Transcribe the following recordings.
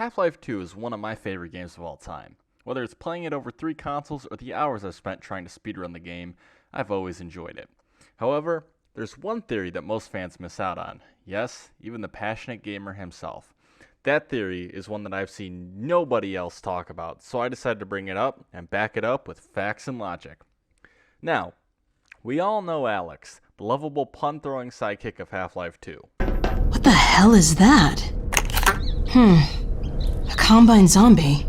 Half-Life 2 is one of my favorite games of all time. Whether it's playing it over 3 consoles or the hours I've spent trying to speedrun the game, I've always enjoyed it. However, there's one theory that most fans miss out on. Yes, even the passionate gamer himself. That theory is one that I've seen nobody else talk about, so I decided to bring it up and back it up with facts and logic. Now, we all know Alyx, the lovable pun-throwing sidekick of Half-Life 2. What the hell is that? A combine zombie.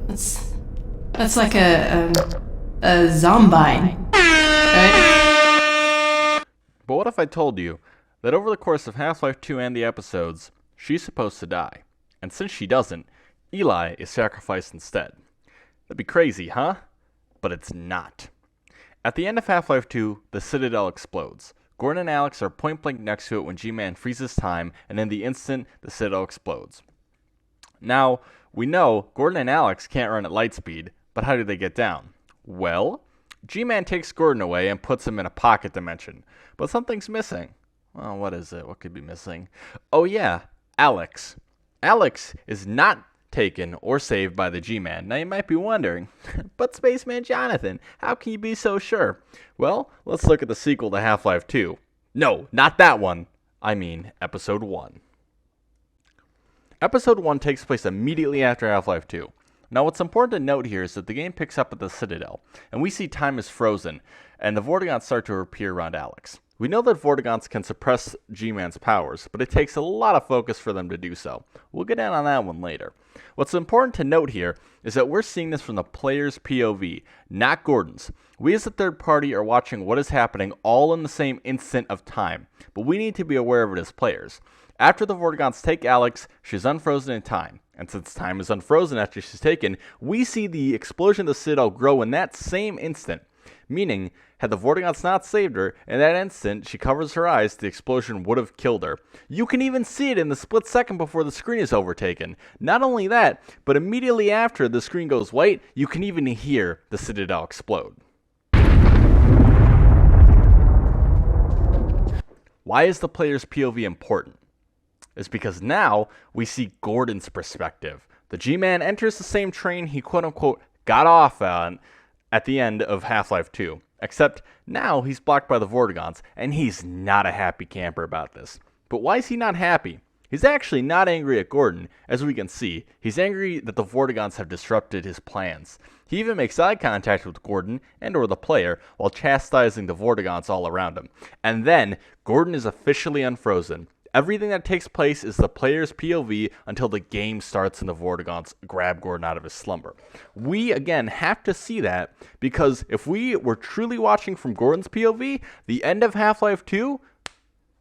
That's like a zombine, right? But what if I told you that over the course of Half-Life 2 and the episodes, she's supposed to die. And since she doesn't, Eli is sacrificed instead. That'd be crazy, huh? But it's not. At the end of Half-Life 2, the Citadel explodes. Gordon and Alyx are point-blank next to it when G-Man freezes time, and in the instant, the Citadel explodes. Now, we know Gordon and Alyx can't run at light speed, but how do they get down? Well, G-Man takes Gordon away and puts him in a pocket dimension. But something's missing. Well, what is it? What could be missing? Oh yeah, Alyx. Alyx is not taken or saved by the G-Man. Now you might be wondering, but Spaceman Jonathan, how can you be so sure? Well, let's look at the sequel to Half-Life 2. No, not that one. I mean, Episode 1. Episode 1 takes place immediately after Half-Life 2. Now what's important to note here is that the game picks up at the Citadel, and we see time is frozen, and the Vortigaunts start to appear around Alyx. We know that Vortigaunts can suppress G-Man's powers, but it takes a lot of focus for them to do so. We'll get in on that one later. What's important to note here is that we're seeing this from the player's POV, not Gordon's. We as the third party are watching what is happening all in the same instant of time, but we need to be aware of it as players. After the Vortigaunts take Alyx, she's unfrozen in time. And since time is unfrozen after she's taken, we see the explosion of the Citadel grow in that same instant. Meaning, had the Vortigaunts not saved her, in that instant she covers her eyes, the explosion would have killed her. You can even see it in the split second before the screen is overtaken. Not only that, but immediately after the screen goes white, you can even hear the Citadel explode. Why is the player's POV important? Is because now we see Gordon's perspective. The G-Man enters the same train he quote-unquote got off on at the end of Half-Life 2, except now he's blocked by the Vortigaunts, and he's not a happy camper about this. But why is he not happy? He's actually not angry at Gordon, as we can see. He's angry that the Vortigaunts have disrupted his plans. He even makes eye contact with Gordon and or the player while chastising the Vortigaunts all around him. And then, Gordon is officially unfrozen. Everything that takes place is the player's POV until the game starts and the Vortigaunts grab Gordon out of his slumber. We, again, have to see that because if we were truly watching from Gordon's POV, the end of Half-Life 2,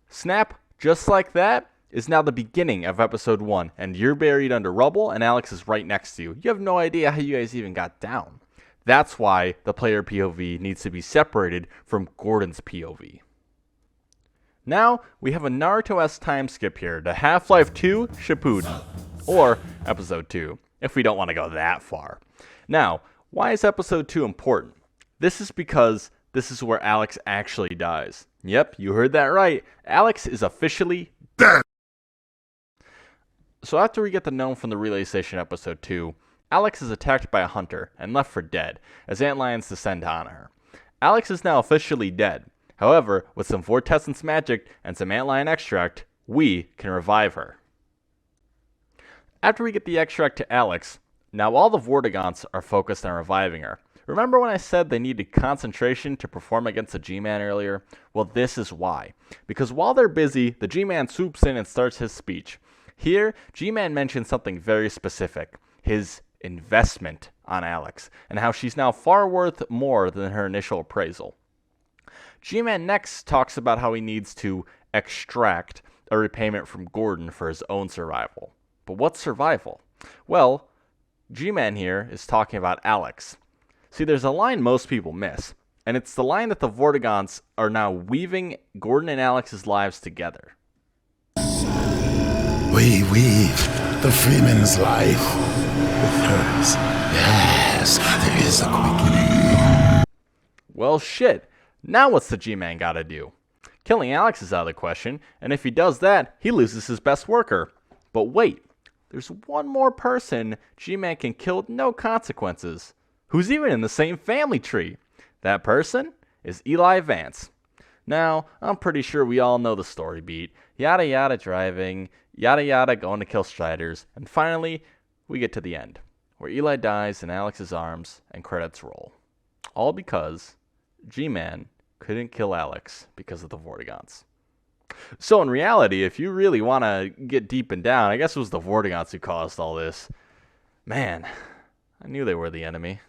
snap, just like that, is now the beginning of Episode 1, and you're buried under rubble and Alyx is right next to you. You have no idea how you guys even got down. That's why the player POV needs to be separated from Gordon's POV. Now, we have a Naruto-esque time skip here to Half-Life 2 Shippuden, or Episode 2, if we don't want to go that far. Now, why is Episode 2 important? This is because this is where Alyx actually dies. Yep, you heard that right. Alyx is officially dead. So after we get the gnome from the relay station Episode 2, Alyx is attacked by a hunter and left for dead as antlions descend on her. Alyx is now officially dead. However, with some Vortessence magic and some antlion extract, we can revive her. After we get the extract to Alyx, now all the Vortigaunts are focused on reviving her. Remember when I said they needed concentration to perform against the G-Man earlier? Well, this is why. Because while they're busy, the G-Man swoops in and starts his speech. Here, G-Man mentions something very specific, his investment on Alyx, and how she's now far worth more than her initial appraisal. G-Man next talks about how he needs to extract a repayment from Gordon for his own survival. But what's survival? Well, G-Man here is talking about Alyx. See, there's a line most people miss, and it's the line that the Vortigaunts are now weaving Gordon and Alyx's lives together. We weave the Freeman's life with hers. Yes, there is a quickening. Well, shit. Now what's the G-Man gotta do? Killing Alyx is out of the question, and if he does that, he loses his best worker. But wait, there's one more person G-Man can kill with no consequences, who's even in the same family tree. That person is Eli Vance. Now, I'm pretty sure we all know the story beat. Yada yada driving, yada yada going to kill Striders, and finally, we get to the end, where Eli dies in Alyx's arms and credits roll. All because G-Man couldn't kill Alyx because of the Vortigons. So in reality, if you really want to get deep and down, I guess it was the Vortigons who caused all this. Man, I knew they were the enemy.